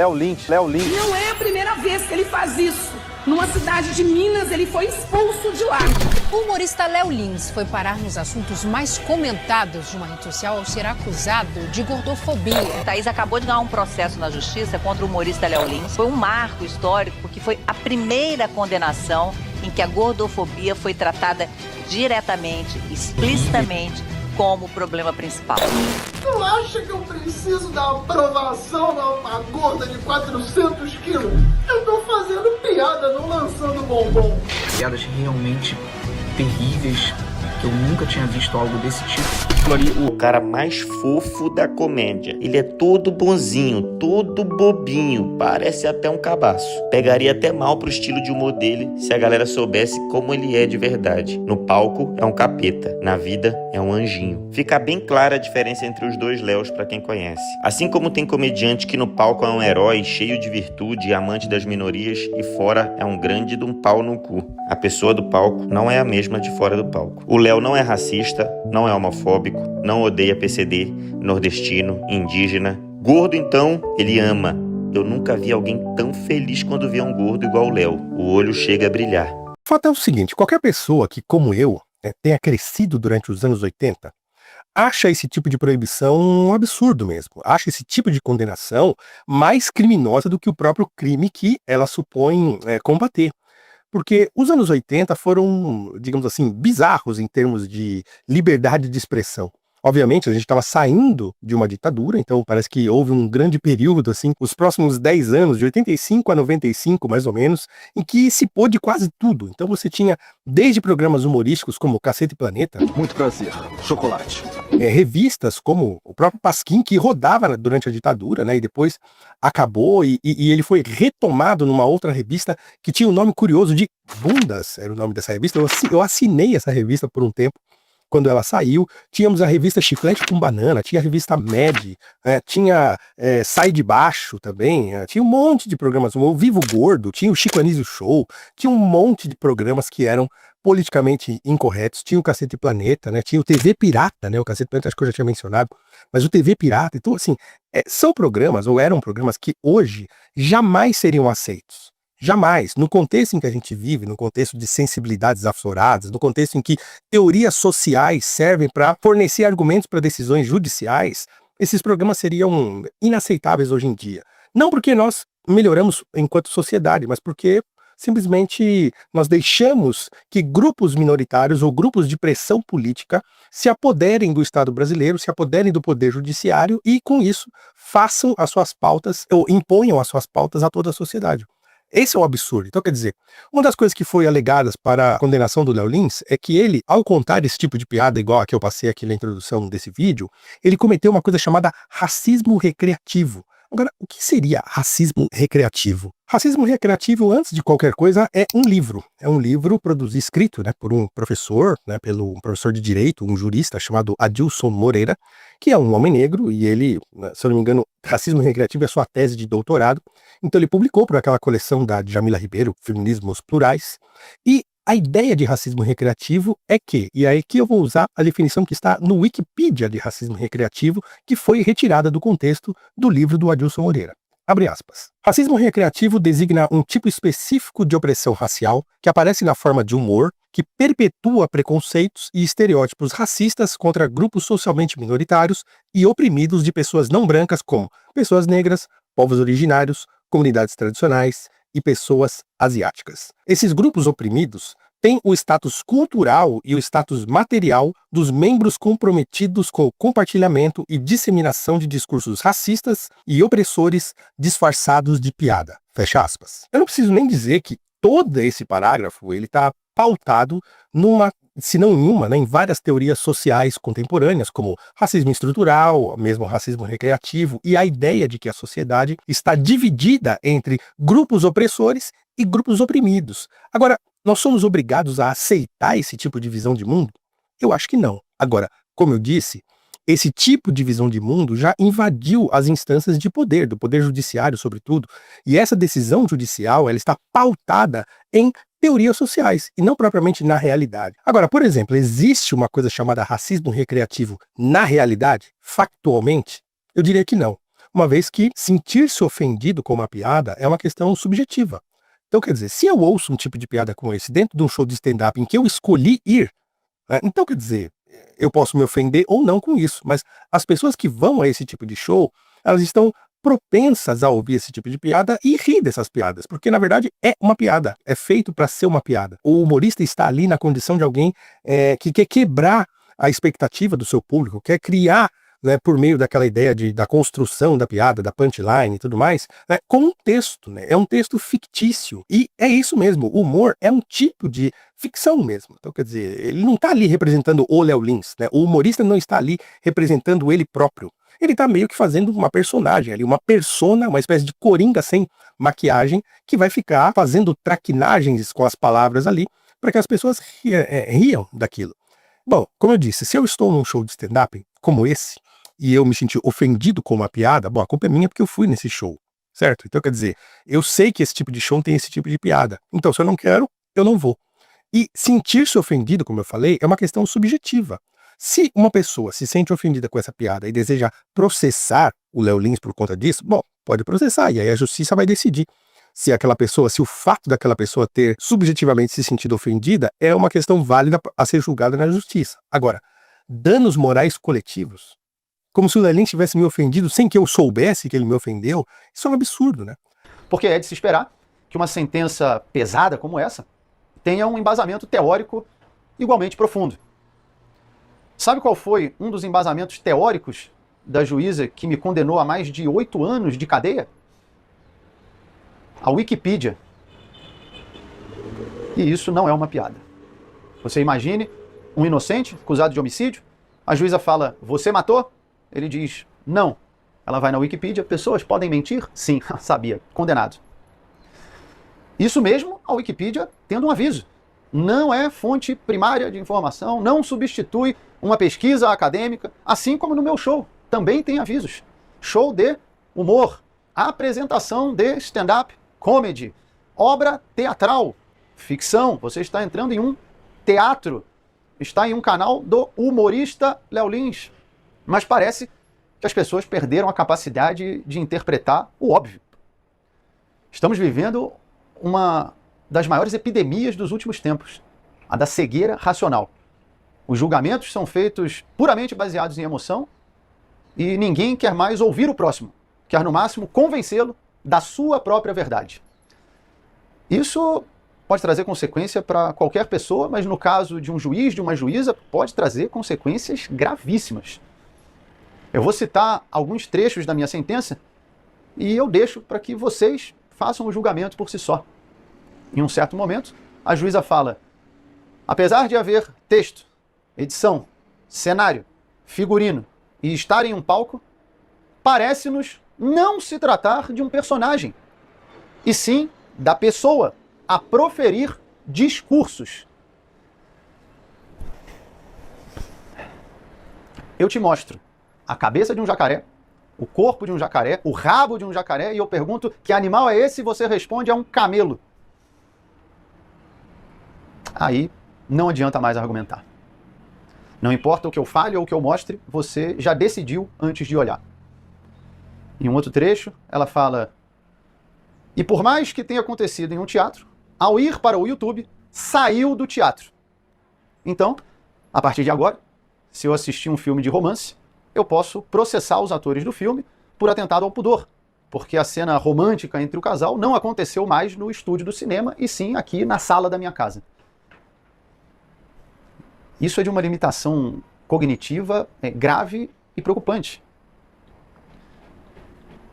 Léo Lins. Não é a primeira vez que ele faz isso. Numa cidade de Minas, ele foi expulso de lá. O humorista Léo Lins foi parar nos assuntos mais comentados de uma rede social ao ser acusado de gordofobia. A Thaís acabou de ganhar um processo na justiça contra o humorista Léo Lins. Foi um marco histórico, porque foi a primeira condenação em que a gordofobia foi tratada diretamente, explicitamente, como o problema principal. Tu acha que eu preciso da aprovação de uma gorda de 400 quilos? Eu tô fazendo piada, não lançando bombom. Piadas realmente terríveis, que eu nunca tinha visto algo desse tipo. O cara mais fofo da comédia. Ele é todo bonzinho, todo bobinho, parece até um cabaço. Pegaria até mal pro estilo de humor dele se a galera soubesse como ele é de verdade. No palco é um capeta, na vida é um anjinho. Fica bem clara a diferença entre os dois Léos pra quem conhece. Assim como tem comediante que no palco é um herói cheio de virtude e amante das minorias e fora é um grande de um pau no cu. A pessoa do palco não é a mesma de fora do palco. O Léo não é racista, não é homofóbico, não odeia PCD, nordestino, indígena. Gordo, então, ele ama. Eu nunca vi alguém tão feliz quando vê um gordo igual o Léo. O olho chega a brilhar. O fato é o seguinte, qualquer pessoa que, como eu, tenha crescido durante os anos 80, acha esse tipo de proibição um absurdo mesmo. Acha esse tipo de condenação mais criminosa do que o próprio crime que ela supõe combater. Porque os anos 80 foram, digamos assim, bizarros em termos de liberdade de expressão. Obviamente, a gente estava saindo de uma ditadura, então parece que houve um grande período, assim, os próximos 10 anos, de 85 a 95, mais ou menos, em que se pôde quase tudo. Então você tinha desde programas humorísticos como Cacete e Planeta. Muito prazer, chocolate. Revistas como o próprio Pasquim, que rodava durante a ditadura, né, e depois acabou e ele foi retomado numa outra revista que tinha um nome curioso de Bundas, era o nome dessa revista. Eu assinei essa revista por um tempo. Quando ela saiu, tínhamos a revista Chiclete com Banana, tinha a revista Mad, tinha Sai de Baixo também, tinha um monte de programas, o Vivo Gordo, tinha o Chico Anísio Show, tinha um monte de programas que eram politicamente incorretos, tinha o Cacete Planeta, né, tinha o TV Pirata, né, o Cacete Planeta acho que eu já tinha mencionado, mas o TV Pirata, então assim, são programas, ou eram programas que hoje jamais seriam aceitos. Jamais. No contexto em que a gente vive, no contexto de sensibilidades afloradas, no contexto em que teorias sociais servem para fornecer argumentos para decisões judiciais, esses programas seriam inaceitáveis hoje em dia. Não porque nós melhoramos enquanto sociedade, mas porque simplesmente nós deixamos que grupos minoritários ou grupos de pressão política se apoderem do Estado brasileiro, se apoderem do poder judiciário e, com isso, façam as suas pautas, ou imponham as suas pautas a toda a sociedade. Esse é o absurdo. Então, quer dizer, uma das coisas que foi alegadas para a condenação do Léo Lins é que ele, ao contar esse tipo de piada, igual a que eu passei aqui na introdução desse vídeo, ele cometeu uma coisa chamada racismo recreativo. Agora, o que seria racismo recreativo? Racismo recreativo, antes de qualquer coisa, é um livro. É um livro escrito, né, por um professor, né, pelo um professor de direito, um jurista chamado Adilson Moreira, que é um homem negro, e ele, se eu não me engano, racismo recreativo é sua tese de doutorado. Então ele publicou por aquela coleção da Djamila Ribeiro, Feminismos Plurais, e a ideia de racismo recreativo é que, e aí que eu vou usar a definição que está no Wikipedia de racismo recreativo, que foi retirada do contexto do livro do Adilson Moreira. Abre aspas. Racismo recreativo designa um tipo específico de opressão racial que aparece na forma de humor que perpetua preconceitos e estereótipos racistas contra grupos socialmente minoritários e oprimidos de pessoas não brancas como pessoas negras, povos originários, comunidades tradicionais e pessoas asiáticas. Esses grupos oprimidos têm o status cultural e o status material dos membros comprometidos com o compartilhamento e disseminação de discursos racistas e opressores disfarçados de piada. Fecha aspas. Eu não preciso nem dizer que todo esse parágrafo ele está pautado numa, se não em uma, né, em várias teorias sociais contemporâneas, como racismo estrutural, mesmo racismo recreativo, e a ideia de que a sociedade está dividida entre grupos opressores e grupos oprimidos. Agora, nós somos obrigados a aceitar esse tipo de visão de mundo? Eu acho que não. Agora, como eu disse, esse tipo de visão de mundo já invadiu as instâncias de poder, do poder judiciário sobretudo, e essa decisão judicial ela está pautada em teorias sociais e não propriamente na realidade. Agora, por exemplo, existe uma coisa chamada racismo recreativo na realidade? Factualmente? Eu diria que não. uma vez que sentir-se ofendido com uma piada é uma questão subjetiva. Então, quer dizer, se eu ouço um tipo de piada como esse dentro de um show de stand-up em que eu escolhi ir, né, então, quer dizer, eu posso me ofender ou não com isso, mas as pessoas que vão a esse tipo de show, elas estão propensas a ouvir esse tipo de piada e rir dessas piadas, porque na verdade é uma piada, é feito para ser uma piada. O humorista está ali na condição de alguém que quer quebrar a expectativa do seu público, quer criar, né, por meio daquela ideia da construção da piada, da punchline e tudo mais, né, com um texto, né, é um texto fictício, e é isso mesmo, o humor é um tipo de ficção mesmo. Então, quer dizer, ele não está ali representando o Léo Lins, né, o humorista não está ali representando ele próprio, ele está meio que fazendo uma personagem ali, uma persona, uma espécie de coringa sem maquiagem, que vai ficar fazendo traquinagens com as palavras ali, para que as pessoas riam daquilo. Bom, como eu disse, se eu estou num show de stand-up como esse, e eu me senti ofendido com uma piada, bom, a culpa é minha porque eu fui nesse show, certo? Então, quer dizer, eu sei que esse tipo de show tem esse tipo de piada. Então, se eu não quero, eu não vou. E sentir-se ofendido, como eu falei, é uma questão subjetiva. Se uma pessoa se sente ofendida com essa piada e deseja processar o Léo Lins por conta disso, bom, pode processar, e aí a justiça vai decidir se o fato daquela pessoa ter subjetivamente se sentido ofendida é uma questão válida a ser julgada na justiça. Agora, danos morais coletivos, como se o Léo Lins tivesse me ofendido sem que eu soubesse que ele me ofendeu, isso é um absurdo, né? Porque é de se esperar que uma sentença pesada como essa tenha um embasamento teórico igualmente profundo. Sabe qual foi um dos embasamentos teóricos da juíza que me condenou a mais de 8 anos de cadeia? A Wikipedia. E isso não é uma piada. Você imagine um inocente acusado de homicídio, a juíza fala, você matou? Ele diz, não. Ela vai na Wikipedia, pessoas podem mentir? Sim, sabia, condenado. Isso mesmo, a Wikipedia tendo um aviso. Não é fonte primária de informação, não substitui uma pesquisa acadêmica, assim como no meu show, também tem avisos. Show de humor, apresentação de stand-up, comedy, obra teatral, ficção. Você está entrando em um teatro, está em um canal do humorista Léo Lins. Mas parece que as pessoas perderam a capacidade de interpretar o óbvio. Estamos vivendo uma das maiores epidemias dos últimos tempos, a da cegueira racional. Os julgamentos são feitos puramente baseados em emoção e ninguém quer mais ouvir o próximo, quer no máximo convencê-lo da sua própria verdade. Isso pode trazer consequência para qualquer pessoa, mas no caso de um juiz, de uma juíza, pode trazer consequências gravíssimas. Eu vou citar alguns trechos da minha sentença e eu deixo para que vocês façam o julgamento por si só. Em um certo momento, a juíza fala, apesar de haver texto, edição, cenário, figurino e estar em um palco, parece-nos não se tratar de um personagem, e sim da pessoa a proferir discursos. Eu te mostro a cabeça de um jacaré, o corpo de um jacaré, o rabo de um jacaré, e eu pergunto que animal é esse e você responde é um camelo. Aí não adianta mais argumentar. Não importa o que eu fale ou o que eu mostre, você já decidiu antes de olhar. Em um outro trecho, ela fala, e por mais que tenha acontecido em um teatro, ao ir para o YouTube, saiu do teatro. Então, a partir de agora, se eu assistir um filme de romance, eu posso processar os atores do filme por atentado ao pudor, porque a cena romântica entre o casal não aconteceu mais no estúdio do cinema, e sim aqui na sala da minha casa. Isso é de uma limitação cognitiva grave e preocupante.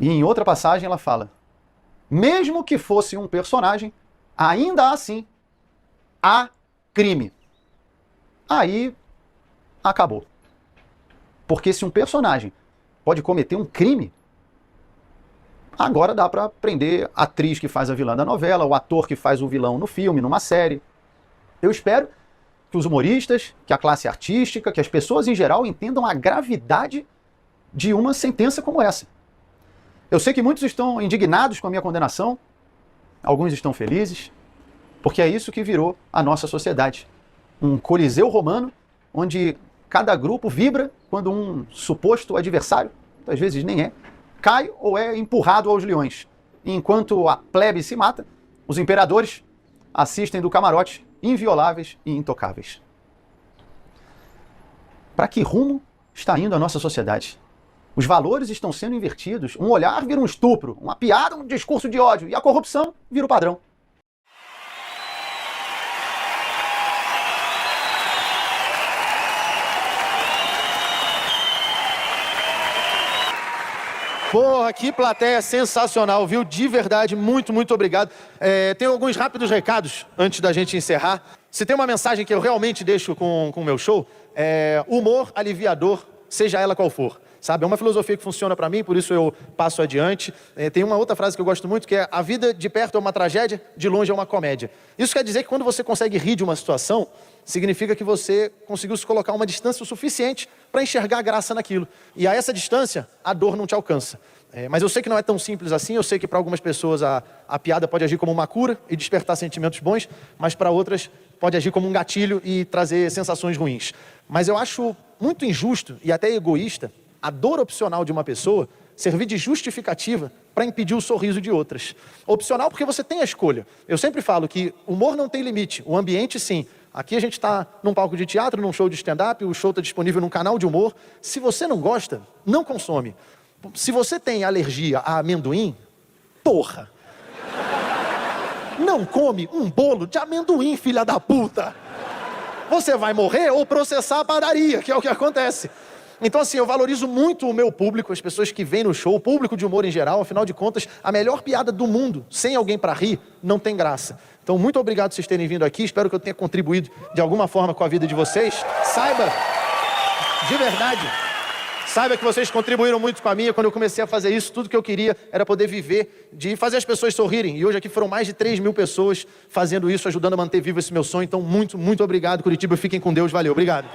E em outra passagem ela fala, mesmo que fosse um personagem, ainda assim, há crime. Aí, acabou. Porque se um personagem pode cometer um crime, agora dá para prender a atriz que faz a vilã da novela, o ator que faz o vilão no filme, numa série. Eu espero que os humoristas, que a classe artística, que as pessoas em geral entendam a gravidade de uma sentença como essa. Eu sei que muitos estão indignados com a minha condenação, alguns estão felizes, porque é isso que virou a nossa sociedade. Um coliseu romano, onde cada grupo vibra quando um suposto adversário, às vezes nem é, cai ou é empurrado aos leões. E enquanto a plebe se mata, os imperadores assistem do camarote, invioláveis e intocáveis. Para que rumo está indo a nossa sociedade? Os valores estão sendo invertidos, um olhar vira um estupro, uma piada um discurso de ódio, e a corrupção vira o padrão. Porra, que plateia sensacional, viu? De verdade, muito, muito obrigado. Tenho alguns rápidos recados antes da gente encerrar. Se tem uma mensagem que eu realmente deixo com o meu show, humor aliviador, seja ela qual for. Sabe? É uma filosofia que funciona pra mim, por isso eu passo adiante. Tem uma outra frase que eu gosto muito, que é: a vida de perto é uma tragédia, de longe é uma comédia. Isso quer dizer que quando você consegue rir de uma situação, significa que você conseguiu se colocar uma distância o suficiente para enxergar a graça naquilo. E a essa distância, a dor não te alcança. Mas eu sei que não é tão simples assim, eu sei que para algumas pessoas a piada pode agir como uma cura e despertar sentimentos bons, mas para outras pode agir como um gatilho e trazer sensações ruins. Mas eu acho muito injusto e até egoísta a dor opcional de uma pessoa servir de justificativa para impedir o sorriso de outras. Opcional porque você tem a escolha. Eu sempre falo que o humor não tem limite, o ambiente sim. Aqui a gente está num palco de teatro, num show de stand-up, o show está disponível num canal de humor. Se você não gosta, não consome. Se você tem alergia a amendoim, porra! Não come um bolo de amendoim, filha da puta! Você vai morrer ou processar a padaria, que é o que acontece. Então, assim, eu valorizo muito o meu público, as pessoas que vêm no show, o público de humor em geral. Afinal de contas, a melhor piada do mundo, sem alguém para rir, não tem graça. Então, muito obrigado por vocês terem vindo aqui. Espero que eu tenha contribuído de alguma forma com a vida de vocês. Saiba, de verdade, saiba que vocês contribuíram muito com a minha. Quando eu comecei a fazer isso, tudo que eu queria era poder viver, de fazer as pessoas sorrirem. E hoje aqui foram mais de 3.000 pessoas fazendo isso, ajudando a manter vivo esse meu sonho. Então, muito, muito obrigado, Curitiba. Fiquem com Deus. Valeu. Obrigado.